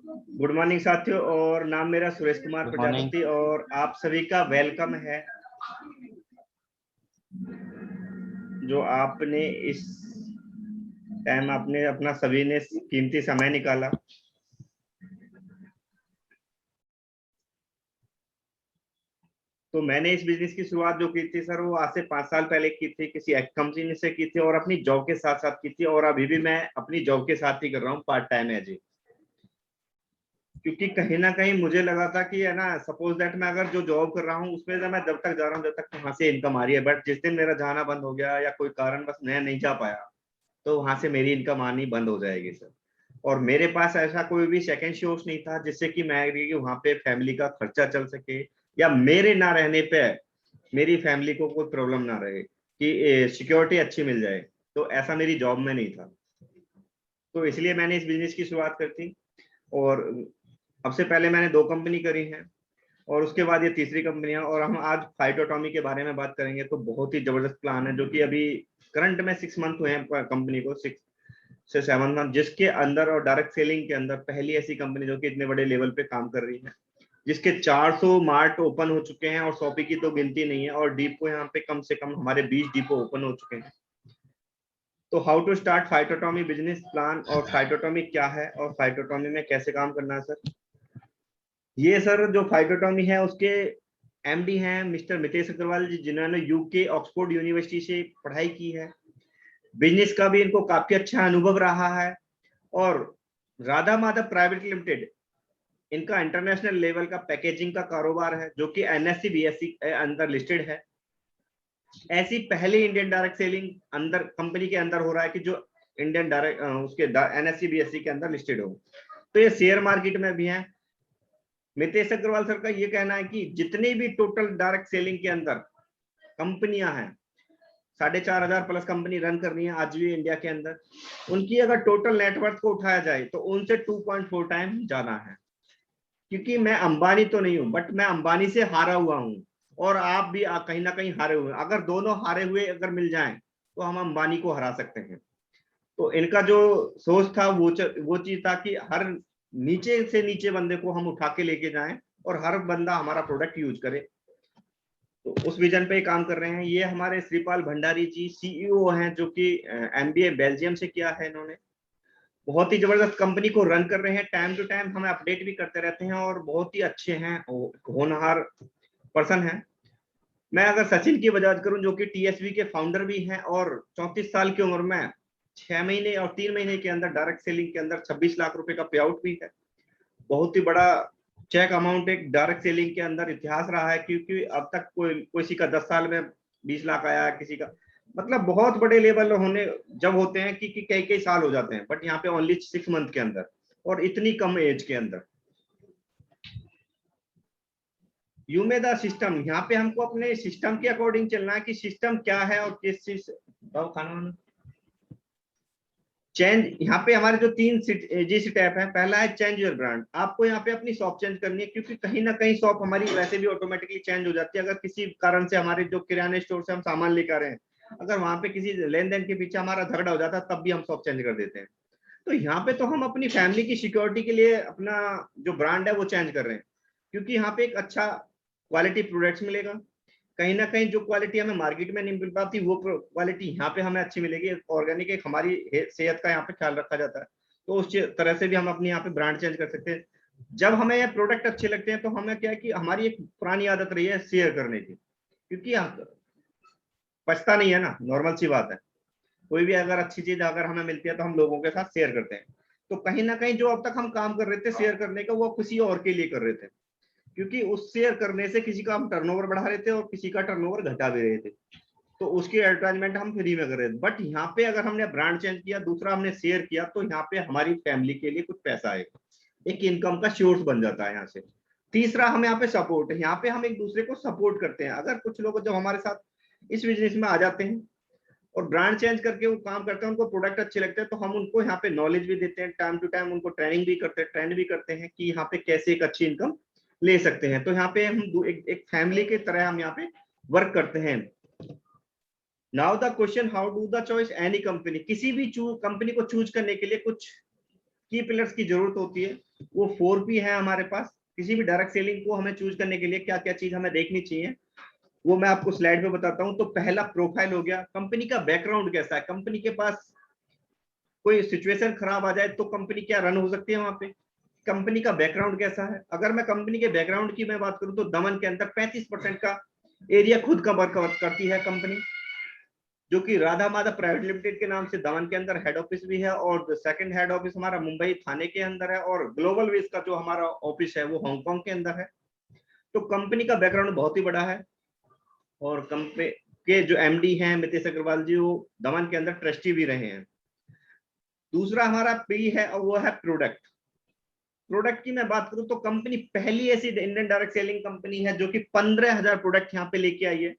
Good morning साथियों, और नाम मेरा सुरेश कुमार गुड मॉर्निंग। प्रजापति और आप सभी का वेलकम है। जो आपने इस टाइम आपने अपना सभी ने कीमती समय निकाला। तो मैंने इस बिजनेस की शुरुआत जो की थी सर, वो आज से 5 साल पहले की थी, किसी एक कंपनी से की थी और अपनी जॉब के साथ साथ की थी, और अभी भी मैं अपनी जॉब के साथ ही कर रहा हूँ, पार्ट टाइम है जी। क्योंकि कहीं ना कहीं मुझे लगा था कि है ना, सपोज दैट मैं अगर जो जॉब कर रहा हूँ उसमें मैं जब तक जा रहा हूँ जब तक वहां से इनकम आ रही है, बट जिस दिन मेरा जाना बंद हो गया या कोई कारण बस मैं नहीं जा पाया, तो वहां से मेरी इनकम आनी बंद हो जाएगी सर। और मेरे पास ऐसा कोई भी सेकंड सोर्स नहीं था जिससे कि मैं वहां पे फैमिली का खर्चा चल सके, या मेरे ना रहने पे मेरी फैमिली को कोई प्रॉब्लम ना रहे, कि सिक्योरिटी अच्छी मिल जाए। तो ऐसा मेरी जॉब में नहीं था, तो इसलिए मैंने इस बिजनेस की शुरुआत कर दी। और अब से पहले मैंने 2 कंपनी करी हैं, और उसके बाद ये तीसरी कंपनी है, और हम आज फाइटोटॉमी के बारे में बात करेंगे। तो बहुत ही जबरदस्त प्लान है, जो कि अभी करंट में 6 मंथ हुए हैं कंपनी को, 6 से 7 मंथ, जिसके अंदर और डायरेक्ट सेलिंग के अंदर पहली ऐसी कंपनी जो कि इतने बड़े लेवल पे काम कर रही है, जिसके 400 मार्ट ओपन हो चुके हैं, और शॉपी की तो गिनती नहीं है, और डिपो यहाँ पे कम से कम हमारे 20 डिपो ओपन हो चुके हैं। तो how to start phytotomy business plan, और फाइटोटॉमी क्या है और फाइटोटॉमी में कैसे काम करना है सर। ये सर जो फाइटोटॉमी है उसके एमडी हैं मिस्टर मितेश अग्रवाल जी, जिन्होंने यूके ऑक्सफोर्ड यूनिवर्सिटी से पढ़ाई की है। बिजनेस का भी इनको काफी अच्छा अनुभव रहा है। और राधा माधव प्राइवेट लिमिटेड, इनका इंटरनेशनल लेवल का पैकेजिंग का कारोबार है, जो कि एनएससी बीएससी के अंदर लिस्टेड है। ऐसी पहली इंडियन डायरेक्ट सेलिंग अंदर कंपनी के अंदर हो रहा है कि जो इंडियन डायरेक्ट उसके एनएससी बीएससी के अंदर लिस्टेड हो। तो ये शेयर मार्केट में भी है। मितेश अग्रवाल सर का ये कहना है कि जितनी भी टोटल डायरेक्ट सेलिंग के अंदर कंपनियां हैं, 4,500 प्लस कंपनी रन कर रही है आज भी इंडिया के अंदर, उनकी अगर टोटल नेटवर्थ को उठाया जाए तो उनसे 2.4 टाइम ज्यादा है। क्योंकि मैं अंबानी तो नहीं हूं, बट मैं अंबानी से हारा हुआ हूं, और आप भी कहीं ना कहीं हारे हुए। अगर दोनों हारे हुए अगर मिल जाएं तो हम अंबानी को हरा सकते हैं। तो इनका जो सोच था वो चीज था कि हर नीचे से नीचे बंदे को हम उठा के लेके जाएं, और हर बंदा हमारा प्रोडक्ट यूज करे। तो उस विजन पे काम कर रहे हैं। ये हमारे श्रीपाल भंडारी जी सीईओ हैं, जो कि एमबीए बेल्जियम से किया है इन्होंने। बहुत ही जबरदस्त कंपनी को रन कर रहे हैं, टाइम टू टाइम हमें अपडेट भी करते रहते हैं, और बहुत ही अच्छे हैं, होनहार पर्सन है। मैं अगर सचिन की वजह करूं, जो कि टीएसवी के फाउंडर भी हैं, और 34 साल की उम्र में 6 महीने और 3 महीने के अंदर डायरेक्ट सेलिंग के अंदर 26 लाख रुपए का पे आउट भी है। बहुत ही बड़ा चेक अमाउंट एक डायरेक्ट सेलिंग के अंदर इतिहास रहा है, क्योंकि अब तक किसी का 10 साल में 20 लाख आया, किसी का मतलब बहुत बड़े लेवल होने जब होते हैं कि कई कई साल हो जाते हैं, बट यहाँ पे ओनली 6 मंथ के अंदर, और इतनी कम एज के अंदर। यूमेदा सिस्टम, यहाँ पे हमको अपने सिस्टम के अकॉर्डिंग चलना है कि सिस्टम क्या है और किस चीज खाना चेंज। यहाँ पे हमारे जो 3 जी स्टेप है, पहला है चेंज योर ब्रांड। आपको यहाँ पे अपनी शॉप चेंज करनी है, क्योंकि कहीं ना कहीं शॉप हमारी वैसे भी ऑटोमेटिकली चेंज हो जाती है। अगर किसी कारण से हमारे जो किराने स्टोर से हम सामान लेकर आ रहे हैं, अगर वहां पे किसी लेन देन के पीछे हमारा झगड़ा हो जाता है, तब भी हम शॉप चेंज कर देते हैं। तो यहाँ पे तो हम अपनी फैमिली की सिक्योरिटी के लिए अपना जो ब्रांड है वो चेंज कर रहे हैं, क्योंकि यहाँ पे एक अच्छा क्वालिटी प्रोडक्ट्स मिलेगा। कहीं ना कहीं जो क्वालिटी हमें मार्केट में नहीं मिल पाती, वो क्वालिटी यहाँ पे हमें अच्छी मिलेगी। ऑर्गेनिक एक हमारी सेहत का यहाँ पे ख्याल रखा जाता है, तो उस तरह से भी हम अपनी यहाँ पे ब्रांड चेंज कर सकते हैं। जब हमें ये प्रोडक्ट अच्छे लगते हैं, तो हमें क्या है कि हमारी एक पुरानी आदत रही है शेयर करने की, क्योंकि पछता नहीं है ना, नॉर्मल सी बात है। कोई भी अगर अच्छी चीज अगर हमें मिलती है तो हम लोगों के साथ शेयर करते हैं। तो कहीं ना कहीं जो अब तक हम काम कर रहे थे शेयर करने का, वो किसी और के लिए कर रहे थे, क्योंकि उस शेयर करने से किसी का हम टर्नओवर बढ़ा रहे थे और किसी का टर्नओवर घटा भी रहे थे। तो उसकी एडवर्टाइजमेंट हम फ्री में कर रहे थे। बट यहाँ पे अगर हमने ब्रांड चेंज किया, दूसरा हमने शेयर किया, तो यहाँ पे हमारी फैमिली के लिए कुछ पैसा आएगा, एक इनकम का सोर्स बन जाता है यहाँ से। तीसरा हम यहाँ पे सपोर्ट है, यहाँ पे हम एक दूसरे को सपोर्ट करते हैं। अगर कुछ लोग जब हमारे साथ इस बिजनेस में आ जाते हैं और ब्रांड चेंज करके वो काम करते हैं, उनको प्रोडक्ट अच्छे लगते हैं, तो हम उनको यहाँ पे नॉलेज भी देते हैं, टाइम टू टाइम उनको ट्रेनिंग भी करते हैं, ट्रेंड भी करते हैं कि यहाँ पे कैसे एक अच्छी इनकम ले सकते हैं। तो यहाँ पे हम एक फैमिली की तरह हम यहाँ पे वर्क करते हैं। Now the question, how do the choice any company. किसी भी कंपनी को चूज करने के लिए कुछ की पिलर्स की जरूरत होती है, वो 4P है हमारे पास। किसी भी डायरेक्ट सेलिंग को हमें चूज करने के लिए क्या क्या चीज हमें देखनी चाहिए, वो मैं आपको स्लाइड पे बताता हूं। तो पहला प्रोफाइल हो गया, कंपनी का बैकग्राउंड कैसा है, कंपनी के पास कोई सिचुएशन खराब आ जाए तो कंपनी क्या रन हो सकती है वहां पे, कंपनी का बैकग्राउंड कैसा है। अगर मैं कंपनी के बैकग्राउंड की मैं बात करूं तो दमन के अंदर 35% का एरिया खुद कवर करती है कंपनी, जो कि राधा माधव प्राइवेट लिमिटेड के नाम से दमन के अंदर हेड ऑफिस भी है, और सेकंड हेड ऑफिस हमारा मुंबई थाने के अंदर है, और ग्लोबल वेज का जो हमारा ऑफिस है वो हांगकांग के अंदर है। तो कंपनी का बैकग्राउंड बहुत ही बड़ा है, और कंपनी के जो एमडी हैं मितेश अग्रवाल जी, वो दमन के अंदर ट्रस्टी भी रहे हैं। दूसरा हमारा पी है और वो है प्रोडक्ट। प्रोडक्ट की मैं बात करूं तो कंपनी पहली ऐसी इंडियन डायरेक्ट सेलिंग कंपनी है जो कि 15,000 प्रोडक्ट यहाँ पे लेके आई है।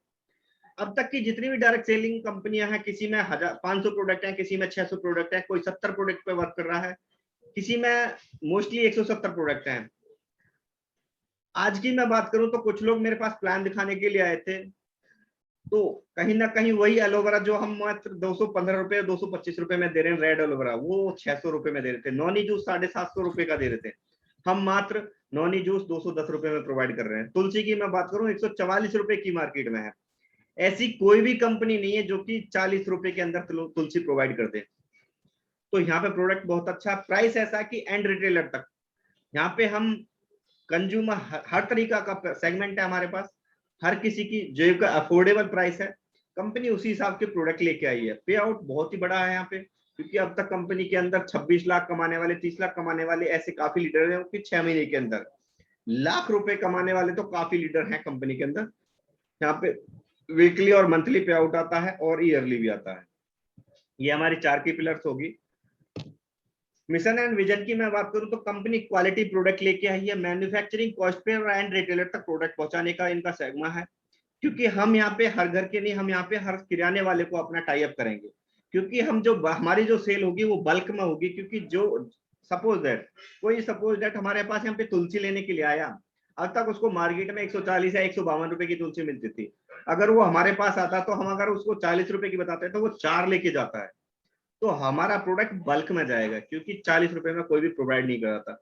अब तक की जितनी भी डायरेक्ट सेलिंग कंपनियां हैं, किसी में 500 प्रोडक्ट हैं, किसी में 600 प्रोडक्ट हैं, कोई 70 प्रोडक्ट पे वर्क कर रहा है, किसी में मोस्टली 170 प्रोडक्ट हैं। आज की मैं बात करूं तो कुछ लोग मेरे पास प्लान दिखाने के लिए आए थे, तो कहीं ना कहीं वही एलोवेरा जो हम मात्र 215 रुपए 225 रुपए में दे रहे हैं, रेड एलोवेरा वो 600 रुपए में दे रहे थे, नॉनी जूस 750 रुपए का दे रहे थे, हम मात्र नॉनी जूस 210 रुपए में प्रोवाइड कर रहे हैं। तुलसी की मैं बात करूं 144 रुपए की मार्केट में है, ऐसी कोई भी कंपनी नहीं है जो कि 40 रुपए के अंदर तुलसी प्रोवाइड कर दे। तो यहाँ पे प्रोडक्ट बहुत अच्छा, प्राइस ऐसा कि एंड रिटेलर तक यहाँ पे हम कंज्यूमर हर तरीका का सेगमेंट है हमारे पास, हर किसी की जो का अफोर्डेबल प्राइस है, कंपनी उसी हिसाब के प्रोडक्ट लेके आई है। पे आउट बहुत ही बड़ा है यहाँ पे, क्योंकि अब तक कंपनी के अंदर 26 लाख कमाने वाले, 30 लाख कमाने वाले ऐसे काफी लीडर हैं, कि 6 महीने के अंदर लाख रुपए कमाने वाले तो काफी लीडर हैं कंपनी के अंदर। यहाँ पे वीकली और मंथली पे आउट आता है और ईयरली भी आता है। ये हमारी 4 की पिलर्स होगी। मिशन एंड विजन की मैं बात करूं तो कंपनी क्वालिटी प्रोडक्ट लेके आई है, मैन्युफैक्चरिंग कॉस्ट पे और एंड रिटेलर तक प्रोडक्ट पहुंचाने का इनका सेगमा है। क्योंकि हम यहाँ पे हर घर के नहीं, हम यहाँ पे हर किराने वाले को अपना टाई अप करेंगे, क्योंकि हम जो हमारी जो सेल होगी वो बल्क में होगी। क्योंकि जो सपोज दैट हमारे पास यहाँ पे तुलसी लेने के लिए आया, अब तक उसको मार्केट में 140 या 152 रुपए की तुलसी मिलती थी, अगर वो हमारे पास आता तो हम अगर उसको 40 रुपए की बताते तो वो 4 लेके जाता है। तो हमारा प्रोडक्ट बल्क में जाएगा, क्योंकि 40 रुपए में कोई भी प्रोवाइड नहीं कर रहा था।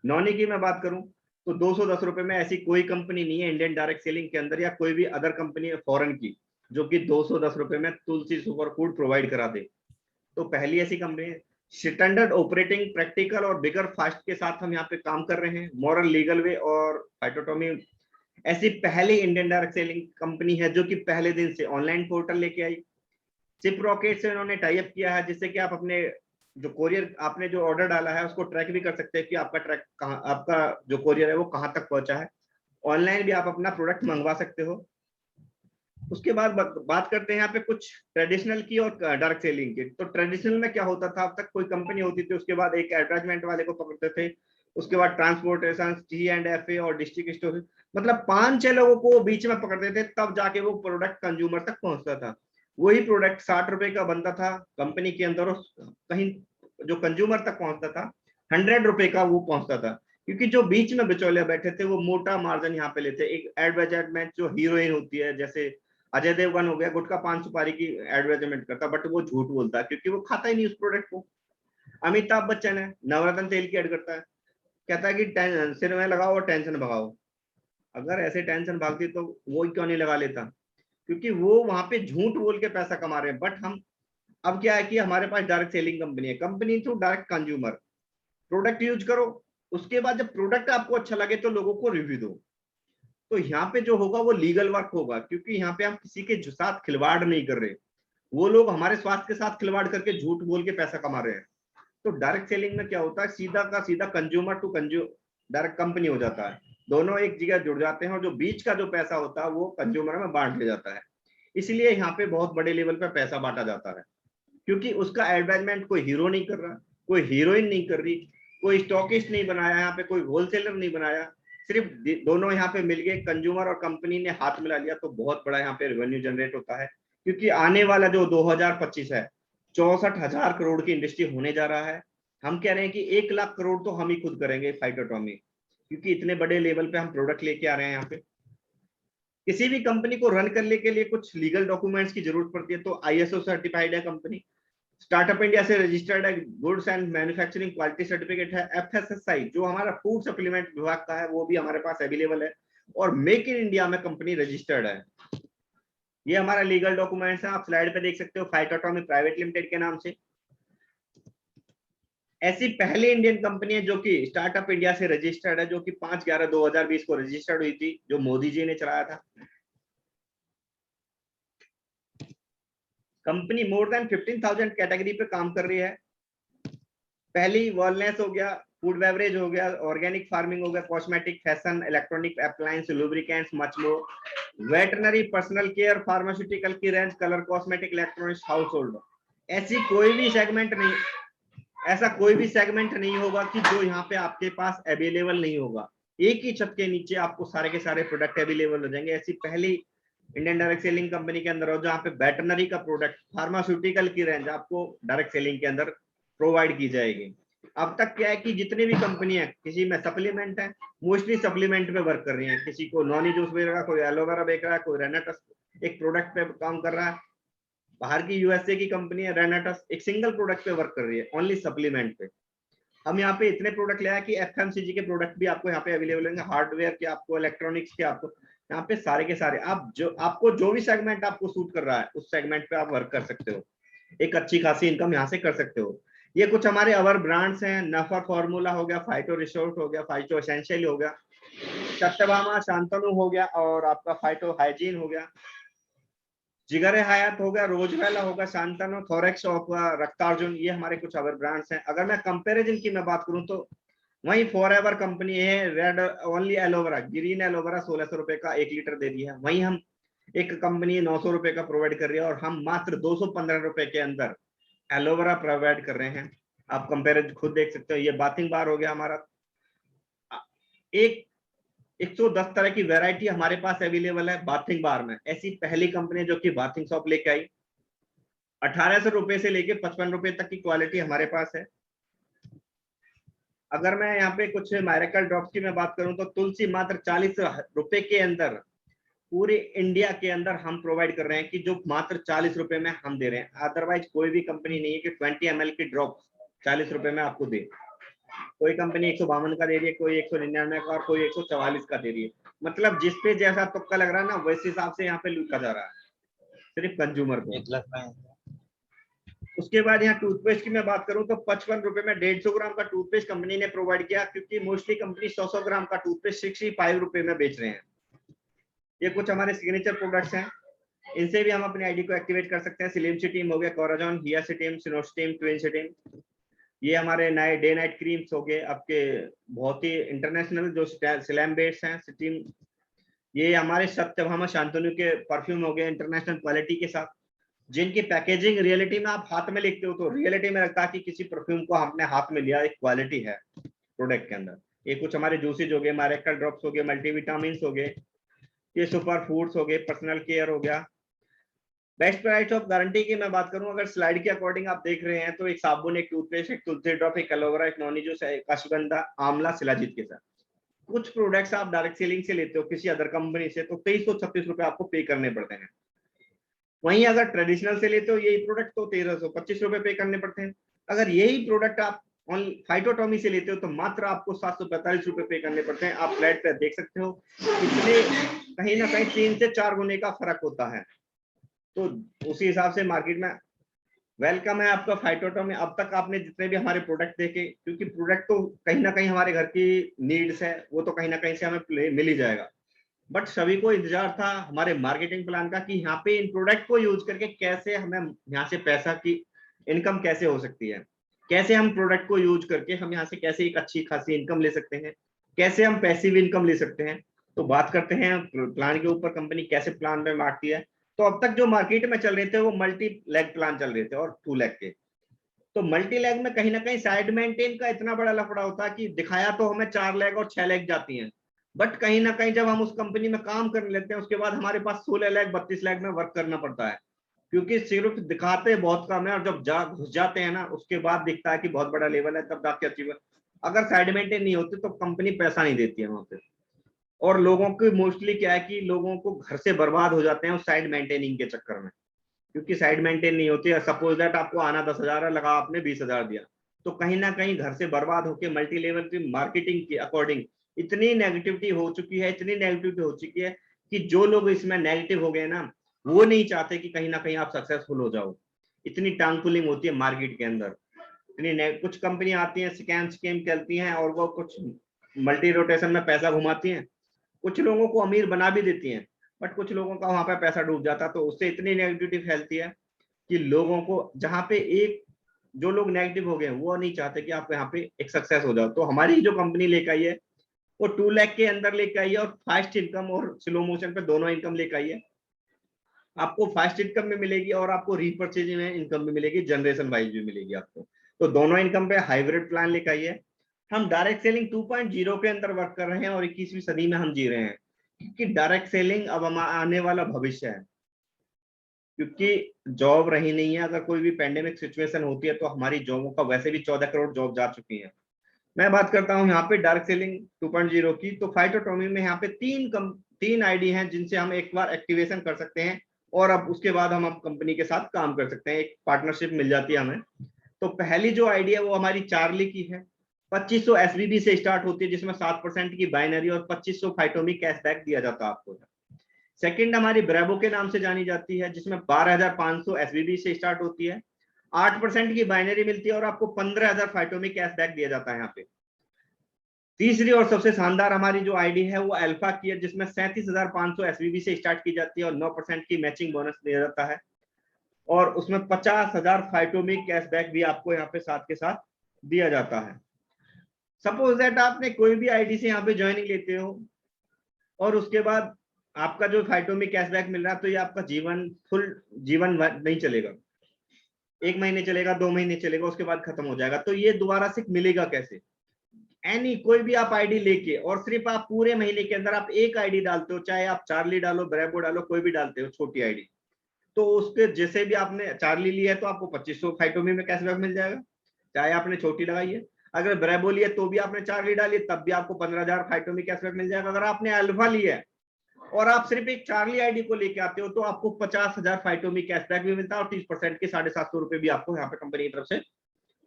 नॉनी की मैं बात करूं तो 210 रुपए में ऐसी कोई कंपनी नहीं है इंडियन डायरेक्ट सेलिंग के अंदर, या कोई भी अदर कंपनी है फॉरेन की जो कि 210 रुपए में तुलसी सुपर फूड प्रोवाइड करा दे। तो पहली ऐसी कंपनी है। स्टैंडर्ड ऑपरेटिंग प्रैक्टिकल और बिगर फास्ट के साथ हम यहाँ पे काम कर रहे हैं, मॉरल लीगल वे और फाइटोटॉमी ऐसी पहली इंडियन डायरेक्ट सेलिंग कंपनी है जो कि पहले दिन से ऑनलाइन पोर्टल लेके आई। चिप रॉकेट से उन्होंने टाई अप किया है, जिससे कि आप अपने जो कोरियर आपने जो ऑर्डर डाला है उसको ट्रैक भी कर सकते हैं कि आपका ट्रैक कहाँ, आपका जो कोरियर है वो कहाँ तक पहुंचा है। ऑनलाइन भी आप अपना प्रोडक्ट मंगवा सकते हो। उसके बाद बात करते हैं यहाँ पे कुछ ट्रेडिशनल की और डायरेक्ट सेलिंग की। तो ट्रेडिशनल में क्या होता था, अब तक कोई कंपनी होती थी, उसके बाद एक एडवर्टाइजमेंट वाले को पकड़ते थे, उसके बाद ट्रांसपोर्टेशन, T&FA और डिस्ट्रिक्ट स्टोर, मतलब 5-6 लोगों को बीच में पकड़ते थे, तब जाके वो प्रोडक्ट कंज्यूमर तक पहुंचता था। वही प्रोडक्ट 60 रुपए का बनता था कंपनी के अंदर, और कहीं जो कंज्यूमर तक पहुंचता था 100 रुपए का वो पहुंचता था, क्योंकि जो बीच में बिचौलिया बैठे थे वो मोटा मार्जिन यहाँ पे लेते। एक एडवर्टाइजमेंट जो हीरोइन होती है, जैसे अजय देवगन हो गया, गुटखा पान सुपारी की एडवर्टाइजमेंट करता, बट वो झूठ बोलता है क्योंकि वो खाता ही नहीं उस प्रोडक्ट को। अमिताभ बच्चन है, नवरत्न तेल की एड करता है, कहता है कि सिर में लगाओ और टेंशन भगाओ। अगर ऐसे टेंशन भागती तो वो क्यों नहीं लगा लेता, क्योंकि वो वहां पे झूठ बोल के पैसा कमा रहे हैं। बट हम अब क्या है कि हमारे पास डायरेक्ट सेलिंग कंपनी है, company through direct consumer, product use करो, उसके बाद जब प्रोडक्ट आपको अच्छा लगे तो लोगों को रिव्यू दो। तो यहाँ पे जो होगा वो लीगल वर्क होगा, क्योंकि यहाँ पे हम किसी के साथ खिलवाड़ नहीं कर रहे। वो लोग हमारे स्वास्थ्य के साथ खिलवाड़ करके झूठ बोल के पैसा कमा रहे हैं। तो डायरेक्ट सेलिंग में क्या होता है, सीधा का सीधा कंज्यूमर टू डायरेक्ट कंपनी हो जाता है, दोनों एक जगह जुड़ जाते हैं, और जो बीच का जो पैसा होता है वो कंज्यूमर में बांट लिया जाता है। इसलिए यहाँ पे बहुत बड़े लेवल पे पैसा बांटा जाता है, क्योंकि उसका एडवर्टाइजमेंट कोई हीरो नहीं कर रहा, कोई हीरोइन नहीं कर रही, कोई स्टॉकिस्ट नहीं बनाया, यहाँ पे कोई होलसेलर नहीं बनाया, सिर्फ दोनों यहाँ पे मिल गए, कंज्यूमर और कंपनी ने हाथ मिला लिया, तो बहुत बड़ा यहाँ पे रेवेन्यू जनरेट होता है। क्योंकि आने वाला जो 2025 है, 64,000 करोड़ की इंडस्ट्री होने जा रहा है। हम कह रहे हैं कि 1 लाख करोड़ तो हम ही खुद करेंगे फाइटोटॉमी, क्योंकि इतने बड़े लेवल पे हम प्रोडक्ट लेके आ रहे हैं यहाँ पे। किसी भी कंपनी को रन करने के लिए कुछ लीगल डॉक्यूमेंट्स की जरूरत पड़ती है, तो ISO सर्टिफाइड है कंपनी, स्टार्टअप इंडिया से रजिस्टर्ड है, goods and manufacturing quality certificate है। FSSAI जो हमारा फूड सप्लीमेंट विभाग का है वो भी हमारे पास अवेलेबल है, और मेक इन इंडिया में कंपनी रजिस्टर्ड है। ये हमारा लीगल डॉक्यूमेंट्स है, आप स्लाइड पे देख सकते हो, फाइटोटॉमी प्राइवेट लिमिटेड के नाम से। ऐसी पहली इंडियन कंपनी है जो कि स्टार्टअप इंडिया से रजिस्टर्ड है, जो कि 5/11/2020 को रजिस्टर्ड हुई थी, जो मोदी जी ने चलाया था। कंपनी मोर देन 15,000 कैटेगरी पे काम कर रही है। पहली वेलनेस हो गया, फूड बेवरेज हो गया, ऑर्गेनिक फार्मिंग हो गया, cosmetic, fashion, electronic appliance, lubricants, much more, veterinary, personal care, pharmaceutical की range, colour cosmetic, electronics, household. ऐसी कोई भी सेगमेंट नहीं, ऐसा कोई भी सेगमेंट नहीं होगा कि जो यहाँ पे आपके पास अवेलेबल नहीं होगा। एक ही छत के नीचे आपको सारे के सारे प्रोडक्ट अवेलेबल हो जाएंगे। ऐसी पहली इंडियन डायरेक्ट सेलिंग कंपनी के अंदर हो जहाँ पे वेटरनरी का प्रोडक्ट, फार्मास्यूटिकल की रेंज आपको डायरेक्ट सेलिंग के अंदर प्रोवाइड की जाएगी। अब तक क्या है कि जितनी भी कंपनी है, किसी में सप्लीमेंट है, मोस्टली सप्लीमेंट पे वर्क कर रही है। किसी को नॉनी जूस बेच रहा है, कोई एलोवेरा बेच रहा है, कोई रेनाटस एक प्रोडक्ट पे काम कर रहा है। बाहर की यूएसए की कंपनी है रेनाटस, एक सिंगल प्रोडक्ट पे वर्क कर रही है, ओनली सप्लीमेंट पे। हम यहाँ पे इतने प्रोडक्ट ले आए कि एफएमसीजी के प्रोडक्ट भी आपको यहाँ पे अवेलेबल होंगे, हार्डवेयर के आपको, इलेक्ट्रॉनिक्स के आपको, यहाँ पे सारे के सारे। आप जो आपको जो भी सेगमेंट आपको सूट कर रहा है उस सेगमेंट पे आप वर्क कर सकते हो, एक अच्छी खासी इनकम यहाँ से कर सकते हो। ये कुछ हमारे अवर ब्रांड्स हैं, नफर फॉर्मूला हो गया, फाइटो रिसोर्ट हो गया, फाइटो एसेंशियल हो गया, सत्यभामा, शांतनु हो गया, और आपका फाइटो हाइजीन हो गया, जिगर हयात हो गया, रोजवेला होगा, शांतनु, थोरेक्स होगा, रक्तार्जुन। ये हमारे कुछ अवर ब्रांड्स हैं। अगर मैं कंपैरिजन की मैं बात करूं तो वही फॉरएवर कंपनी है, red only aloe vera, green aloe vera 1600 रुपए का 1 लीटर दे रही है। वही हम एक कंपनी 900 रुपए का प्रोवाइड कर रही है, और हम मात्र 215 रुपए के अंदर एलोवेरा प्रोवाइड कर रहे हैं। आप कंपेरिजन खुद देख सकते हो। ये बाथिंग बार हो गया हमारा, एक 110 तरह की वैरायटी हमारे पास अवेलेबल है बाथिंग बार में। ऐसी पहली कंपनी जो कि बाथिंग सॉप लेके आई, 1800 रुपए से लेके 55 रुपए तक की क्वालिटी हमारे पास है। अगर मैं यहाँ पे कुछ मायरेकल ड्रॉप्स की मैं बात करूं तो तुलसी मात्र 40 रुपए के अंदर पूरे इंडिया के अंदर हम प्रोवाइड कर रहे हैं, कि जो मात्र 40 रुपए में हम दे रहे हैं। अदरवाइज कोई भी कंपनी नहीं है कि 20 ml की ड्रॉप 40 रुपए में आपको दे। कोई कंपनी 152 का दे रही है, कोई 199 का, और कोई 144 का दे रही है। मतलब जिस पे जैसा तुक्का लग रहा है ना, वैसे हिसाब से यहाँ पे लूटा जा रहा है सिर्फ कंज्यूमर को। उसके बाद यहाँ टूथपेस्ट की मैं बात करूं तो 55 रुपए में 150 ग्राम का टूथपेस्ट कंपनी ने प्रोवाइड किया, क्योंकि मोस्टली कंपनी 100 ग्राम का टूथपेस्ट 65 रुपए में बेच रहे हैं। ये कुछ हमारे सिग्नेचर प्रोडक्ट्स हैं, इनसे भी हम अपनी आईडी को एक्टिवेट कर सकते हैं। स्लिम सिटीम हो गया, कोराजॉन, हिया सिटीम, सिनोस्टीम, ट्विन सिटीम। ये हमारे नए डे नाइट क्रीम्स हो गए आपके, बहुत ही इंटरनेशनल जो स्लैम बेट्स हैं सिटीम। ये हमारे सत्यभामा शांतनु के परफ्यूम हो गए इंटरनेशनल क्वालिटी के साथ, जिनकी पैकेजिंग रियलिटी में आप हाथ में लिखते हो तो रियलिटी में लगता है कि किसी परफ्यूम को हमने हाथ में लिया, एक क्वालिटी है प्रोडक्ट के अंदर। ये कुछ हमारे जूसेज हो गए, मायरेकल ड्रॉप्स हो गए, मल्टीविटामिन हो गए, ये सुपर फूड्स हो गए, पर्सनल केयर हो गया। बेस्ट प्राइस ऑफ गारंटी की मैं बात करूं, अगर स्लाइड के अकॉर्डिंग आप देख रहे हैं तो एक साबुन, एक टूथपेस्ट, एक तुलसी ड्रॉप, एक एलोवेरा, एक नॉनी जूस, एक अश्वगंधा, आंवला, शिलाजीत के साथ। कुछ प्रोडक्ट्स आप डायरेक्ट सेलिंग से लेते हो किसी अदर कंपनी से तो 2336 रुपए आपको पे करने पड़ते हैं। वहीं अगर ट्रेडिशनल से लेते हो यही प्रोडक्ट तो 1325 रुपए पे करने पड़ते हैं। अगर यही प्रोडक्ट आप फाइटोटॉमी से लेते हो तो मात्र आपको 745 रुपए पे करने पड़ते हैं। आप फ्लैट पे देख सकते हो, इसलिए कहीं ना कहीं 3 से 4 गुने का फर्क होता है। तो उसी हिसाब से मार्केट में वेलकम है आपका फाइटोटॉमी। अब तक आपने जितने भी हमारे प्रोडक्ट देखे, क्योंकि प्रोडक्ट तो कहीं ना कहीं हमारे घर की नीड्स है, वो तो कहीं ना कहीं से हमें मिल ही जाएगा। बट सभी को इंतजार था हमारे मार्केटिंग प्लान का कि यहाँ पे इन प्रोडक्ट को यूज करके कैसे हमें यहाँ से पैसा की इनकम कैसे हो सकती है, कैसे हम प्रोडक्ट को यूज करके हम यहाँ से कैसे एक अच्छी खासी इनकम ले सकते हैं, कैसे हम पैसिव इनकम ले सकते हैं। तो बात करते हैं प्लान के ऊपर, कंपनी कैसे प्लान में बांटती है। तो अब तक जो मार्केट में चल रहे थे वो मल्टी लेग प्लान चल रहे थे और 2 लेग के। तो मल्टी लेग में कहीं ना कहीं साइड मेंटेन का इतना बड़ा लफड़ा होता है कि दिखाया तो हमें 4 लेग और 6 लेग जाती हैं, बट कहीं ना कहीं जब हम उस कंपनी में काम करने लगते हैं उसके बाद हमारे पास 16 लाख 32 लाख में वर्क करना पड़ता है, क्योंकि सिर्फ दिखाते बहुत कम है और जब घुस जाते हैं ना उसके बाद दिखता है कि बहुत बड़ा लेवल है, तब जाके अचीव। अगर साइड मेंटेन नहीं होती तो कंपनी पैसा नहीं देती है वहां पे। और लोगों की मोस्टली क्या है कि लोगों को घर से बर्बाद हो जाते हैं उस साइड मेंटेनिंग के चक्कर में। क्योंकि साइड मेंटेन नहीं होती है। सपोज दैट आपको आना 10,000 है, लगा आपने 20,000 दिया, तो कहीं ना कहीं घर से बर्बाद होके मल्टी लेवल की मार्केटिंग के अकॉर्डिंग इतनी नेगेटिविटी हो चुकी है, इतनी नेगेटिविटी हो चुकी है कि जो लोग इसमें नेगेटिव हो गए ना, वो नहीं चाहते कि कहीं ना कहीं आप सक्सेसफुल हो जाओ। इतनी टांग पुलिंग होती है मार्केट के अंदर, इतनी कुछ कंपनी आती हैं, स्कैम चलती हैं, और वो कुछ मल्टी रोटेशन में पैसा घुमाती हैं, कुछ लोगों को अमीर बना भी देती हैं, बट कुछ लोगों का वहां पे पैसा डूब जाता है। तो उससे इतनी नेगेटिविटी फैलती है कि लोगों को, जहां पे एक जो लोग नेगेटिव हो गए वो नहीं चाहते कि आप यहाँ पे एक सक्सेस हो जाओ। तो हमारी जो कंपनी लेकर आई है वो 2 लाख के अंदर लेकर आई है, और फास्ट इनकम और स्लो मोशन पे दोनों इनकम लेकर आई है। आपको फास्ट इनकम भी मिलेगी और आपको रीपर्चेजिंग में इनकम भी मिलेगी, जनरेशन वाइज भी मिलेगी आपको। तो दोनों इनकम पे हाइब्रिड प्लान लेकर आई है। हम डायरेक्ट सेलिंग 2.0 के अंदर वर्क कर रहे हैं और 21वीं सदी में हम जी रहे हैं, क्योंकि डायरेक्ट सेलिंग अब हम आने वाला भविष्य है। क्योंकि जॉब रही नहीं है, अगर कोई भी पेंडेमिक सिचुएशन होती है तो हमारी जॉबों का वैसे भी 14 करोड़ जॉब जा चुकी है। मैं बात करता हूं यहाँ पे डायरेक्ट सेलिंग 2.0 की, तो फाइटोटॉमी में यहाँ पे तीन आईडी हैं जिनसे हम एक बार एक्टिवेशन कर सकते हैं, और अब उसके बाद हम कंपनी के साथ काम कर सकते हैं, एक पार्टनरशिप मिल जाती है हमें। तो पहली जो आईडी है वो हमारी चार्ली की है, 2500 एसबीबी से स्टार्ट होती है, जिसमें 7% की बाइनरी और 2500 फाइटोमी कैशबैक दिया जाता है आपको। सेकंड हमारी ब्रेवो के नाम से जानी जाती है, जिसमें 12,500 एसबीबी से स्टार्ट होती है, 8% की बाइनरी मिलती है और आपको 15,000 फाइटोमी कैशबैक दिया जाता है यहाँ पे। तीसरी और सबसे शानदार हमारी जो आईडी है वो अल्फा की है, जिसमें 37,500 एसबीबी से स्टार्ट की जाती है और 9% की मैचिंग बोनस दिया जाता है, और उसमें 50,000 फाइटोमी कैशबैक भी आपको यहाँ पे साथ के साथ दिया जाता है। सपोज दैट आपने कोई भी आईडी से यहाँ पे ज्वाइनिंग लेते हो और उसके बाद आपका जो फाइटोमी कैशबैक मिल रहा है, तो ये आपका जीवन नहीं चलेगा, 1 महीने चलेगा, 2 महीने चलेगा, उसके बाद खत्म हो जाएगा। तो ये दोबारा से मिलेगा कैसे? कोई भी आप आईडी लेके और सिर्फ आप पूरे महीने के अंदर आप एक आईडी डालते हो, चाहे आप चार्ली डालो, ब्रेवो डालो, कोई भी डालते हो छोटी आईडी, तो उसके जैसे भी आपने चार्ली लिया है तो आपको 2500 फाइटोमी में कैशबैक मिल जाएगा, चाहे आपने छोटी लगाई है। अगर ब्रेवो लिया तो भी आपने चार्ली डाली तब भी आपको 15,000 फाइटोमी कैशबैक मिल जाएगा। अगर आपने अल्फा लिया है और आप सिर्फ एक चार्ली आईडी को लेके आते हो तो आपको 50,000 फाइटोमी कैशबैक भी मिलता है, और 30% के 750 रुपए भी आपको यहाँ पे कंपनी की तरफ से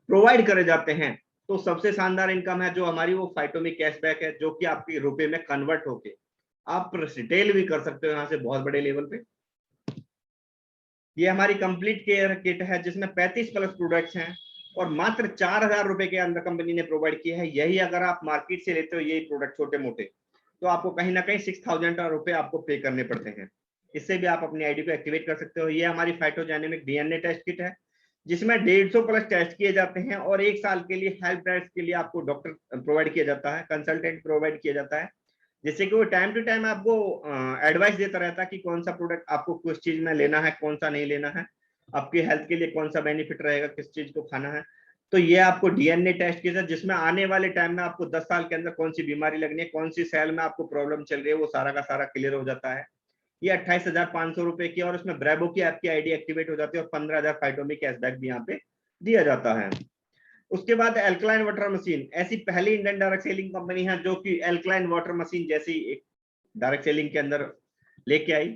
प्रोवाइड करे जाते हैं। तो सबसे शानदार इनकम है जो हमारी, वो फाइटोमी कैशबैक है, जो कि आपके रुपए में कन्वर्ट होके आप रिटेल भी कर सकते हो यहाँ से बहुत बड़े लेवल पे। ये हमारी कंप्लीट केयर किट है जिसमें 35 प्लस प्रोडक्ट्स हैं और मात्र 4,000 रुपए के अंदर कंपनी ने प्रोवाइड किया है। यही अगर आप मार्केट से लेते हो यही प्रोडक्ट छोटे मोटे, तो आपको कहीं ना कहीं 6,000 रुपए आपको पे करने पड़ते हैं। इससे भी आप अपनी आईडी को एक्टिवेट कर सकते हो। ये हमारी फाइटोजेनेमिक डीएनए टेस्ट किट है जिसमें 150 प्लस टेस्ट किए जाते हैं, और 1 साल के लिए हेल्प डेस्क के लिए आपको डॉक्टर प्रोवाइड किया जाता है, कंसल्टेंट प्रोवाइड किया जाता है, जिससे कि वो टाइम टू टाइम आपको एडवाइस देता रहता है कि कौन सा प्रोडक्ट आपको किस चीज में लेना है, कौन सा नहीं लेना है, आपकी हेल्थ के लिए कौन सा बेनिफिट रहेगा, किस चीज को खाना है। तो ये आपको डीएनए टेस्ट किया जाए जिसमें आने वाले टाइम में आपको 10 साल के अंदर कौन सी बीमारी लगनी है, कौन सी सेल में आपको प्रॉब्लम चल रही है, वो सारा का सारा क्लियर हो जाता है। ये 28,500 रुपए की, और उसमें ब्रेवो की आपकी आईडी एक्टिवेट हो जाती है और 15,000 फाइटोमी कैशबैक भी यहाँ पे दिया जाता है। उसके बाद एल्कलाइन वाटर मशीन, ऐसी पहली इंडियन डायरेक्ट सेलिंग कंपनी है जो कि एल्कलाइन वाटर मशीन जैसी एक डायरेक्ट सेलिंग के अंदर लेके आई।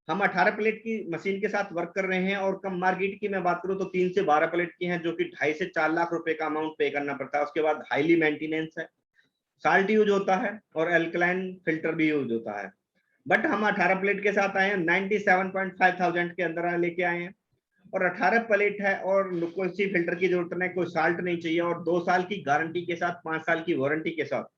हम 18 प्लेट की मशीन के साथ वर्क कर रहे हैं, और कम मार्केट की मैं बात करूं तो 3 से 12 प्लेट की हैं, जो कि 2.5 से 4 लाख रुपए का अमाउंट पे करना पड़ता है। उसके बाद हाईली मेंटेनेंस है, साल्ट यूज होता है और एल्कलाइन फिल्टर भी यूज होता है। बट हम 18 प्लेट के साथ आए हैं, 97.5 थाउजेंड के अंदर लेके आए हैं, और 18 प्लेट है, और कोई सी फिल्टर की जरूरत नहीं, कोई साल्ट नहीं चाहिए, और 2 साल की गारंटी के साथ, 5 साल की वारंटी के साथ।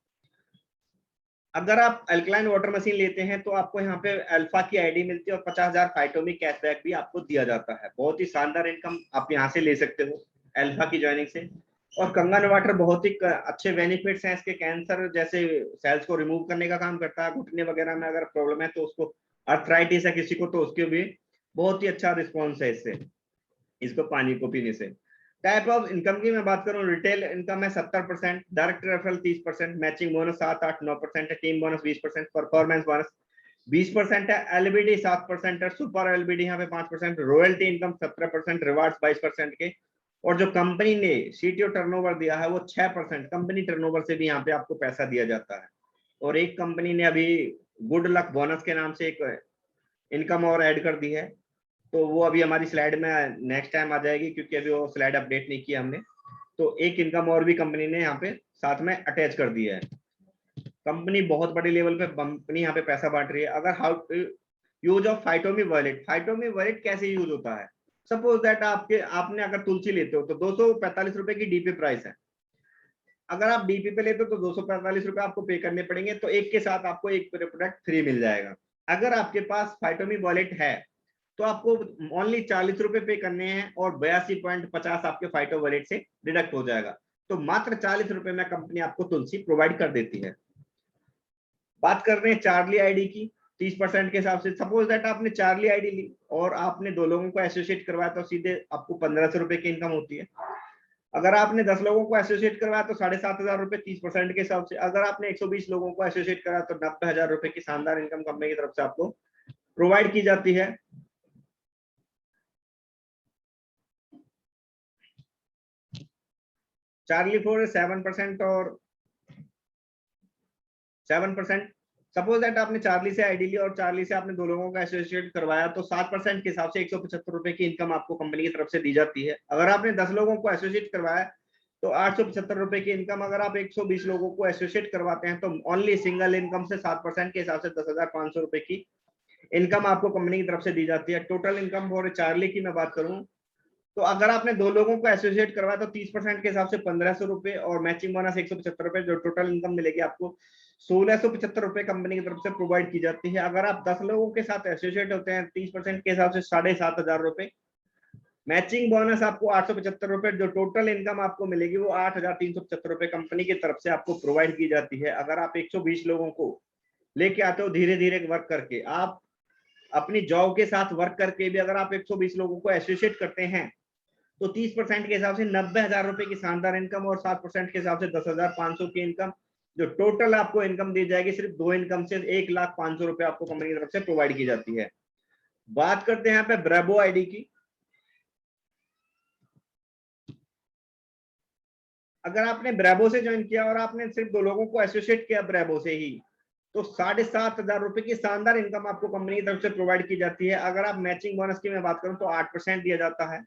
अगर आप अल्कलाइन वाटर मशीन लेते हैं तो आपको यहाँ पे अल्फा की आईडी मिलती है और 50,000 फाइटोमी कैशबैक भी आपको दिया जाता है। बहुत ही शानदार इनकम आप यहाँ से ले सकते हो अल्फा की ज्वाइनिंग से। और कंगन वाटर बहुत ही अच्छे बेनिफिट्स हैं इसके, कैंसर जैसे सेल्स को रिमूव करने का काम करता है, घुटने वगैरह में अगर प्रॉब्लम है तो उसको, अर्थराइटिस है किसी को तो उसके भी बहुत ही अच्छा रिस्पॉन्स है इससे, इसको पानी को पीने से। टाइप ऑफ इनकम की मैं बात करूं, रिटेल इनकम है 70%, डायरेक्ट रेफरल 30%, मैचिंग बोनस 7-8-9% है, टीम बोनस 20%, परफॉर्मेंस बोनस 20% है, एलबीडी 7% है, सुपर एलबीडी यहाँ पे 5%, रॉयल्टी इनकम 17%, रिवार्ड्स 22% के, और जो कंपनी ने सीटीओ टर्नओवर दिया है वो 6%, कंपनी टर्नओवर से भी यहाँ पे आपको पैसा दिया जाता है। और एक कंपनी ने अभी गुड लक बोनस के नाम से एक इनकम और ऐड कर दी है, तो वो अभी हमारी स्लाइड में नेक्स्ट टाइम आ जाएगी, क्योंकि अभी वो स्लाइड अपडेट नहीं किया हमने। तो एक इनकम और भी कंपनी ने यहाँ पे साथ में अटैच कर दिया है। कंपनी बहुत बड़े लेवल पे कंपनी यहाँ पे पैसा बांट रही है। अगर how use of phytomy wallet, phytomy wallet कैसे यूज होता है? सपोज दैट आपने अगर तुलसी लेते हो तो 245 रुपए की डीपी प्राइस है। अगर आप डीपी पे लेते हो तो 245 रुपए आपको पे करने पड़ेंगे, तो एक के साथ आपको एक प्रोडक्ट फ्री मिल जाएगा। अगर आपके पास फाइटोमी वॉलेट है तो आपको ओनली 40 रुपए पे करने हैं और 82.50 आपके फाइटो वॉलेट से डिडक्ट हो जाएगा। तो मात्र 40 रुपए में कंपनी आपको तुलसी प्रोवाइड कर देती है। बात कर रहे हैं चार्ली आईडी की, 30% के हिसाब से। सपोज दैट आपने चार्ली आईडी ली और आपने 2 लोगों को एसोसिएट करवाया तो सीधे आपको 1500 रुपए की इनकम होती है। अगर आपने 10 लोगों को एसोसिएट करवाया तो 7,500 रुपए 30% के हिसाब से। अगर आपने 120 लोगों को एसोसिएट कराया तो 90,000 रुपए की शानदार इनकम कंपनी की तरफ से आपको प्रोवाइड की जाती है। चार्ली फोर 7% और 7%। सपोज दैट आपने चार्ली से आईडी ली और चार्ली से आपने 2 लोगों का एसोसिएट करवाया तो 7% के हिसाब से 175 रुपए की इनकम आपको कंपनी की तरफ से दी जाती है। अगर आपने 10 लोगों को एसोसिएट करवाया तो 875 रुपए की इनकम। अगर आप 120 लोगों को एसोसिएट करवाते हैं तो ओनली सिंगल इनकम से 7% के हिसाब से 10,500 रुपए की इनकम आपको कंपनी की तरफ से दी जाती है। टोटल इनकम फॉर चार्ली की मैं बात करूं तो अगर आपने 2 लोगों को एसोसिएट करवाया तो 30% के हिसाब से 1,500 रुपए और मैचिंग बोनस 175 रुपए, जो टोटल इनकम मिलेगी आपको 1,675 रुपए कंपनी की तरफ से प्रोवाइड की जाती है। अगर आप 10 लोगों के साथ एसोसिएट होते हैं 30% के हिसाब से 7,500 रुपए। मैचिंग बोनस आपको 875 रुपए, जो टोटल इनकम आपको मिलेगी वो 8,375 रुपए कंपनी की तरफ से आपको प्रोवाइड की जाती है। अगर आप 120 लोगों को लेके आते हो धीरे धीरे वर्क करके, आप अपनी जॉब के साथ वर्क करके भी अगर आप 120 लोगों को एसोसिएट करते हैं तो 30% के हिसाब से 90,000 रुपए की शानदार इनकम और 7% के हिसाब से 10,500 की इनकम, जो टोटल आपको इनकम दी जाएगी सिर्फ 2 इनकम से 1,05,000 रुपए आपको कंपनी की तरफ से प्रोवाइड की जाती है। बात करते हैं यहाँ पे ब्रेबो आईडी की। अगर आपने ब्रेबो से ज्वाइन किया और आपने सिर्फ 2 लोगों को एसोसिएट किया ब्रेबो से ही तो 7,500 रुपए की शानदार इनकम आपको कंपनी की तरफ से प्रोवाइड की जाती है। अगर आप मैचिंग बोनस की मैं बात करूं तो 8% दिया जाता है।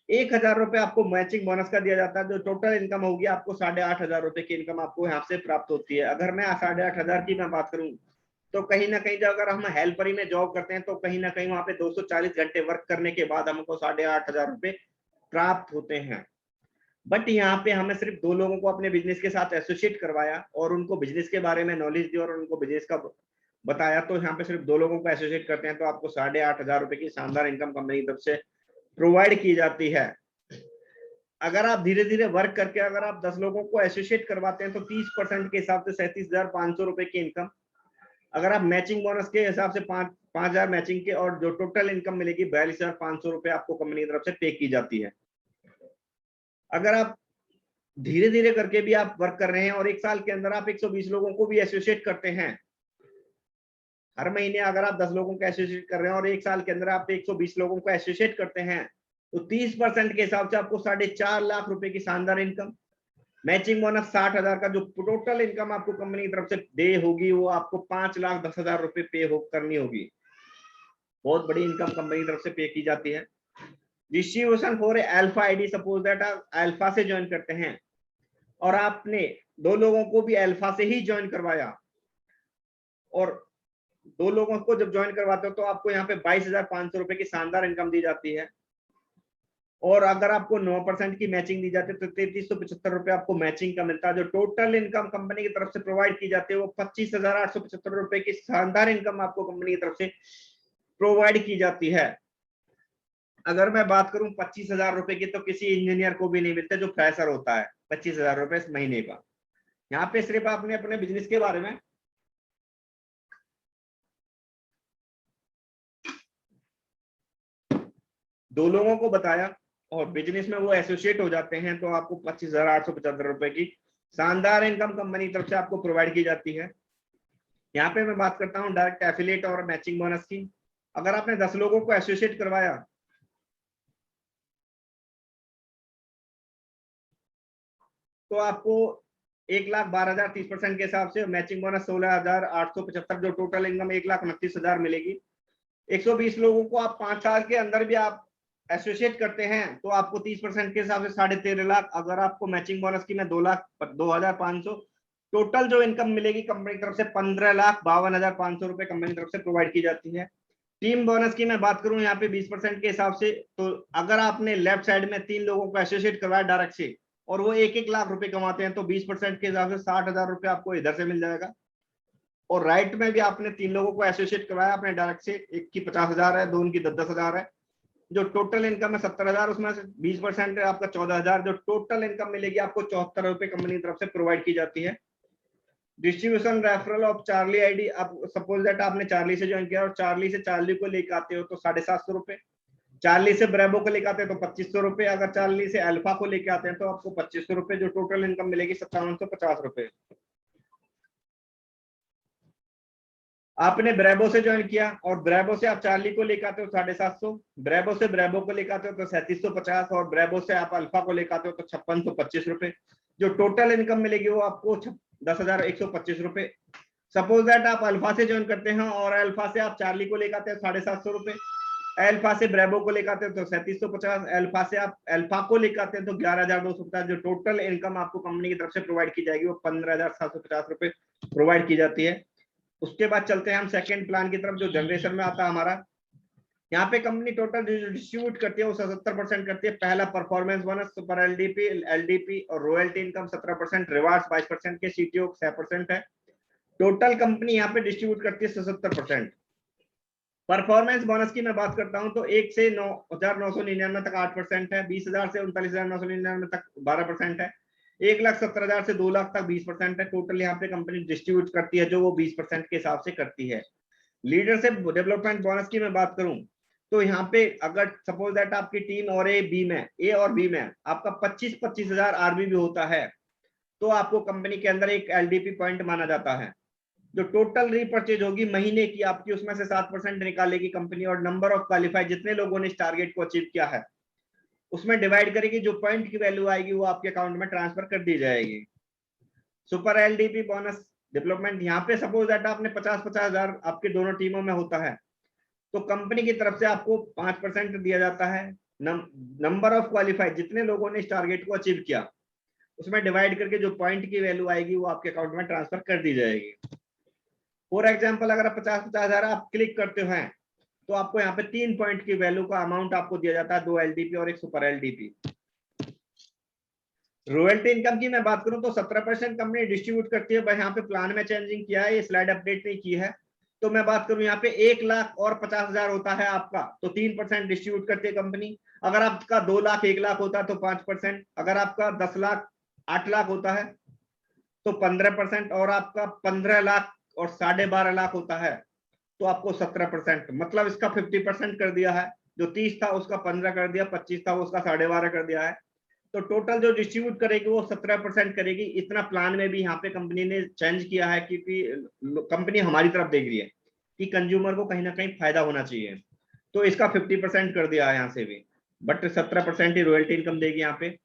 1,000 रुपए आपको मैचिंग बोनस का दिया जाता है, जो टोटल इनकम होगी आपको 8,500 रुपए की इनकम आपको यहाँ से प्राप्त होती है। अगर मैं 8,500 की मैं बात करूं तो कहीं ना कहीं अगर हम हेल्परी में जॉब करते हैं तो कहीं ना कहीं वहां पे 240 घंटे वर्क करने के बाद हमको 8,500 रुपए प्राप्त होते हैं। बट यहाँ पे हमें सिर्फ 2 लोगों को अपने बिजनेस के साथ एसोसिएट करवाया और उनको बिजनेस के बारे में नॉलेज दी और उनको बिजनेस का बताया, तो यहाँ पे सिर्फ 2 लोगों को एसोसिएट करते हैं तो आपको 8,500 रुपए की शानदार इनकम कंपनी की तरफ से प्रोवाइड की जाती है। अगर आप धीरे धीरे वर्क करके अगर आप 10 लोगों को एसोसिएट करवाते हैं तो 30% के हिसाब से 37,500 रुपए की इनकम। अगर आप मैचिंग बोनस के हिसाब से 5,000 मैचिंग के और जो टोटल इनकम मिलेगी 42,500 रुपए आपको कंपनी की तरफ से पे की जाती है। अगर आप धीरे धीरे करके भी आप वर्क कर रहे हैं और 1 साल के अंदर आप 120 लोगों को भी एसोसिएट करते हैं, हर महीने अगर आप 10 लोगों को एसोसिएट कर रहे हैं और 1 साल के अंदर आप 120 लोगों को एसोसिएट करते हैं तो 30% के हिसाब से आपको 4.5 लाख रुपए की शानदार इनकम। मैचिंग बोनस 60,000 का, जो टोटल इनकम आपको कंपनी की तरफ से दे होगी वो आपको 5,10,000 रुपए पे करनी होगी। बहुत बड़ी इनकम कंपनी की तरफ से पे की जाती है। Distribution for alpha ID, suppose that आप अल्फा से ज्वाइन करते हैं और आपने 2 लोगों को भी अल्फा से ही ज्वाइन करवाया और 2 लोगों को जब ज्वाइन करवाते हो तो आपको यहाँ पे 22,500 रुपए की शानदार इनकम दी जाती है। और अगर आपको 9% की मैचिंग दी जाती है तो 3,375 रुपए आपको मैचिंग का मिलता है। जो टोटल इनकम कंपनी की तरफ से प्रोवाइड की जाती है वो 25,875 रुपए की शानदार इनकम आपको कंपनी की तरफ से प्रोवाइड की जाती है। अगर मैं बात करूं 25,000 रुपए की तो किसी इंजीनियर को भी नहीं मिलते जो फ्रेशर होता है 25,000 रुपए इस महीने का। यहाँ पे सिर्फ आपने अपने बिजनेस के बारे में दो लोगों को बताया और बिजनेस में वो एसोसिएट हो जाते हैं तो आपको 25,875 रुपए की शानदार इनकम कंपनी की तरफ से आपको प्रोवाइड की जाती है। यहाँ पे मैं बात करता हूँ डायरेक्ट एफिलिएट और मैचिंग बोनस की। अगर आपने 10 लोगों को एसोसिएट करवाया तो आपको 1,12,000 30% के हिसाब से मैचिंग बोनस 16,875, जो टोटल इनकम 1,29,000 मिलेगी। 120 लोगों को आप 5 साल के अंदर भी आप एसोसिएट करते हैं तो आपको 30% के हिसाब से 13.5 लाख, अगर आपको मैचिंग बोनस की मैं 2 लाख 2,500, टोटल जो इनकम मिलेगी कंपनी की तरफ से 15,52,500 रुपए कंपनी की तरफ से प्रोवाइड की जाती है। टीम बोनस की मैं बात करूं यहाँ पे 20% के हिसाब से, तो अगर आपने लेफ्ट साइड में 3 लोगों को एसोसिएट करवाया डायरेक्ट से और वो 1-1 लाख रुपए कमाते हैं तो 20% के हिसाब से 60,000 रुपए आपको इधर से मिल जाएगा। और राइट में भी आपने 3 लोगों को एसोसिएट करवाया अपने डायरेक्ट से, एक की 50,000 है, 2 की 10,000 है, जो टोटल इनकम है 70,000, उसमें से 20% है आपका 14,000, जो टोटल इनकम मिलेगी आपको 74 रुपए कंपनी की तरफ से प्रोवाइड की जाती है। Distribution referral of Charlie ID, अब सपोज दैट आपने चार्ली से ज्वाइन किया और चार्ली से चार्ली को लेकर आते हो तो 750 रुपए, चार्ली से ब्रेवो को लेकर आते हैं तो 2500 रुपए, अगर चार्ली से अल्फा को लेकर आते हैं तो आपको 2500 रुपए, जो टोटल इनकम मिलेगी 5750 रुपए। आपने ब्रेवो से ज्वाइन किया और ब्रेवो से आप चार्ली को लेकर आते हो 750, ब्रेवो से ब्रेवो को लेकर आते हो तो 3750, और ब्रेवो से आप अल्फा को लेकर आते हो तो 5625 रुपए, जो टोटल इनकम मिलेगी वो आपको 10,125 रुपए। सपोज दैट आप अल्फा से ज्वाइन करते हैं और अल्फा से आप चार्ली को लेकर आते हैं 750 रुपए, अल्फा से ब्रेवो को लेकर आते हैं तो 3750, अल्फा से आप अल्फा को लेकर आते हैं तो 11,250, जो टोटल इनकम आपको कंपनी की तरफ से प्रोवाइड की जाएगी वो 15,750 रुपए प्रोवाइड की जाती है। उसके बाद चलते हैं हम सेकंड प्लान की तरफ, जो जनरेशन में आता है हमारा। यहाँ पे कंपनी टोटल डिस्ट्रीब्यूट करती है वो 77% करती है। पहला performance bonus, super LDP, LDP और रॉयल्टी इनकम 17%, रिवार्ड्स 22% के, सीटीओ 6% है। टोटल कंपनी यहाँ पे डिस्ट्रीब्यूट करती है 77%। परफॉर्मेंस बोनस की मैं बात करता हूं तो 1 से 9,999 तक 8% है, 20,000 से 39,999 तक 12% है, 1,70,000 से 2 लाख तक 20% है। टोटल यहाँ पे कंपनी डिस्ट्रीब्यूट करती है जो वो 20% के हिसाब से करती है। लीडरशिप डेवलपमेंट बोनस की मैं बात करूं तो यहाँ पे अगर सपोज दैट आपकी टीम और ए और बी में आपका 25,000 आरबी भी होता है तो आपको कंपनी के अंदर एक एलडीपी पॉइंट माना जाता है। जो टोटल रीपर्चेज होगी महीने की आपकी, उसमें से 7% निकालेगी कंपनी और नंबर ऑफ क्वालिफाइड, जितने लोगों ने इस टारगेट को अचीव किया है उसमें डिवाइड करेगी, जो पॉइंट की वैल्यू आएगी वो आपके अकाउंट में ट्रांसफर कर दी जाएगी। सुपर एलडीपी बोनस डेवलपमेंट, यहाँ पे सपोज दैट आपने 50,000 आपके दोनों टीमों में होता है तो कंपनी की तरफ से आपको 5% दिया जाता है। नंबर ऑफ क्वालिफाइड, जितने लोगों ने इस टारगेट को अचीव किया उसमें डिवाइड करके जो पॉइंट की वैल्यू आएगी वो आपके अकाउंट में ट्रांसफर कर दी जाएगी। फॉर एग्जाम्पल अगर 50,000 आप क्लिक करते हैं तो आपको यहाँ पे 3 पॉइंट की वैल्यू का अमाउंट आपको दिया जाता है, 2 एलडीपी और एक सुपर एलडीपी। रॉयल्टी इनकम की मैं बात करूं तो 17% कंपनी डिस्ट्रीब्यूट करती है। भाई यहाँ पे प्लान में चेंजिंग किया है, ये स्लाइड अपडेट नहीं की है। तो मैं बात करूं यहाँ पे 1 लाख और 50,000 होता है आपका तो 3% डिस्ट्रीब्यूट करती है कंपनी। अगर आपका 2 लाख 1 लाख होता है तो 5%, अगर आपका 10 लाख 8 लाख होता है तो 15%, और आपका 15 लाख और 12.5 लाख होता है तो आपको 17%, मतलब इसका 50% कर दिया है। जो 30 था उसका 15 कर दिया, 25 था उसका 12.5 कर दिया है। तो टोटल जो डिस्ट्रीब्यूट करेगी वो 17% करेगी। इतना प्लान में भी यहाँ पे कंपनी ने चेंज किया है क्योंकि कंपनी हमारी तरफ देख रही है कि कंज्यूमर को कहीं ना कहीं फायदा होना चाहिए, तो इसका 50% कर दिया है यहाँ से भी, बट 17% ही रॉयल्टी इनकम देगी यहाँ पे।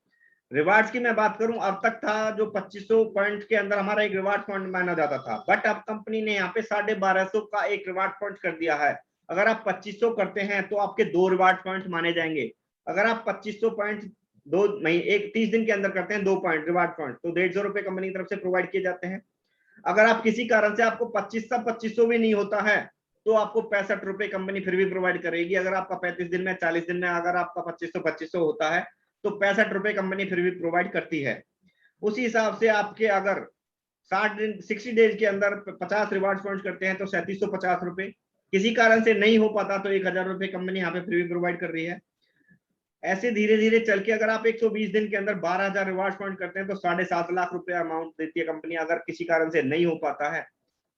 रिवार्ड्स की मैं बात करूं, अब तक था जो 2500 पॉइंट के अंदर हमारा एक रिवार्ड पॉइंट माना जाता था, बट अब कंपनी ने यहाँ पे 1250 का एक रिवार्ड पॉइंट कर दिया है। अगर आप 2500 करते हैं तो आपके 2 रिवार्ड पॉइंट माने जाएंगे। अगर आप 2500 पॉइंट 2 महीने एक 30 दिन के अंदर करते हैं 2 पॉइंट रिवार्ड पॉइंट तो 150 रुपए कंपनी की तरफ से प्रोवाइड किए जाते हैं। अगर आप किसी कारण से आपको 2500 भी नहीं होता है तो आपको 65 रुपए कंपनी फिर भी प्रोवाइड करेगी। अगर आपका 35 दिन में 40 दिन में अगर आपका 2500 होता है तो 65 रुपए कंपनी फिर भी प्रोवाइड करती है। उसी हिसाब से आपके अगर 60 डेज के अंदर 50 रिवार्ड पॉइंट करते हैं तो 3750 रुपए, किसी कारण से नहीं हो पाता तो 1,000 रुपए कंपनी यहाँ पे फ्री प्रोवाइड कर रही है। ऐसे धीरे धीरे चल के अगर आप 120 दिन के अंदर 12,000 रिवार्ड पॉइंट करते हैं तो 7.5 लाख रुपए अमाउंट देती है कंपनी। अगर किसी कारण से नहीं हो पाता है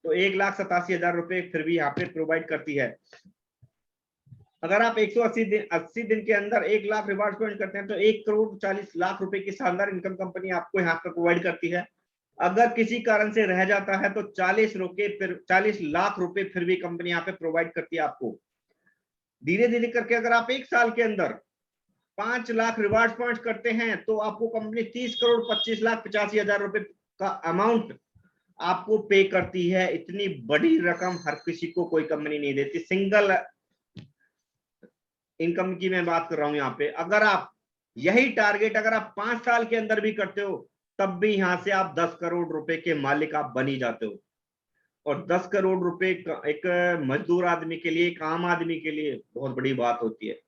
तो 1,87,000 रुपए फिर भी यहाँ पे प्रोवाइड करती है। अगर आप 180 दिन के अंदर 1 लाख रिवार्ड पॉइंट करते हैं तो 1,40,00,000 रुपए की शानदार इनकम कंपनी आपको यहाँ पर प्रोवाइड करती है। अगर किसी कारण से रह जाता है तो 40 लाख रुपए फिर भी कंपनी यहाँ पे प्रोवाइड करती है आपको। धीरे धीरे करके अगर आप 1 साल के अंदर 5 लाख रिवार्ड पॉइंट करते हैं तो आपको कंपनी 30,25,85,000 रुपए का अमाउंट आपको पे करती है। इतनी बड़ी रकम हर किसी को कोई कंपनी नहीं देती। सिंगल इनकम की मैं बात कर रहा हूं यहाँ पे। अगर आप यही टारगेट अगर आप 5 साल के अंदर भी करते हो, तब भी यहां से आप 10 करोड़ रुपए के मालिक आप बन ही जाते हो। और 10 करोड़ रुपए एक मजदूर आदमी के लिए, एक आम आदमी के लिए बहुत बड़ी बात होती है।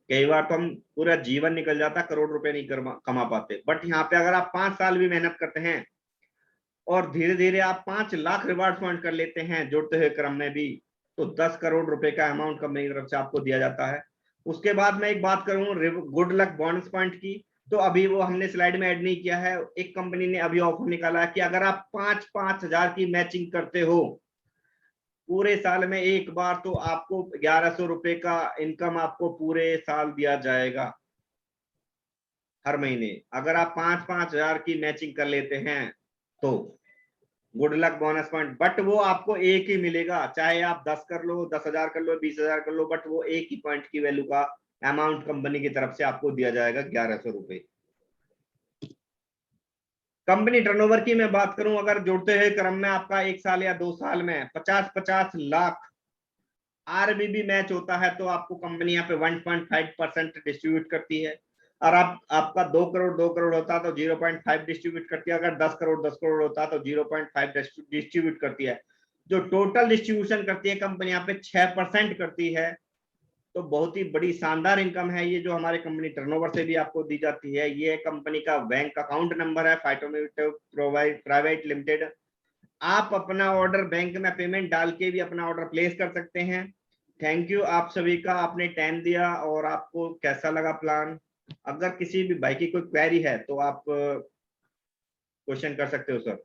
कई बार तो हम पूरा जीवन निकल जाता, करोड़ रुपए नहीं कमा पाते, बट यहाँ पे अगर आप 5 साल भी मेहनत करते हैं और धीरे धीरे आप 5 लाख रिवार्ड पॉइंट कर लेते हैं जुड़ते हुए क्रम में भी, तो 10 करोड़ रुपए का अमाउंट कंपनी की तरफ से आपको दिया जाता है। उसके बाद मैं एक बात करूं गुड लक बोनस पॉइंट की, तो अभी वो हमने स्लाइड में ऐड नहीं किया है। एक कंपनी ने अभी ऑफर निकाला है कि अगर आप 5,000 की मैचिंग करते हो पूरे साल में एक बार, तो आपको 1100 रुपए का इनकम आपको पूरे साल दिया जाएगा हर महीने। अगर आप 5,000 की मैचिंग कर लेते हैं तो good luck bonus point, but वो आपको एक ही मिलेगा, चाहे आप 10 कर लो, 10,000 कर लो, 20,000 कर लो, बट वो एक ही पॉइंट की वैल्यू का अमाउंट कंपनी की तरफ से आपको दिया जाएगा 1100 रुपए। कंपनी टर्नओवर की मैं बात करूं, अगर जुड़ते हुए क्रम में आपका 1 साल या 2 साल में 50-50 लाख आरबीबी मैच होता है, तो आपको कंपनी यहाँ पे 1.5% डिस्ट्रीब्यूट करती है। और आप आपका 2 करोड़ होता है तो 0.5 डिस्ट्रीब्यूट करती है। अगर 10 करोड़ होता है तो 0.5 डिस्ट्रीब्यूट करती है। जो टोटल डिस्ट्रीब्यूशन करती है कंपनी यहाँ पे 6% करती है। तो बहुत ही बड़ी शानदार इनकम है ये, जो हमारे कंपनी टर्नओवर से भी आपको दी जाती है। ये कंपनी का बैंक अकाउंट नंबर है, फाइटोमेटिव प्राइवेट लिमिटेड। आप अपना ऑर्डर बैंक में पेमेंट डाल के भी अपना ऑर्डर प्लेस कर सकते हैं। थैंक यू आप सभी का, आपने टाइम दिया। और आपको कैसा लगा प्लान? अगर किसी भी भाई की कोई क्वेरी है तो आप क्वेश्चन कर सकते हो सर।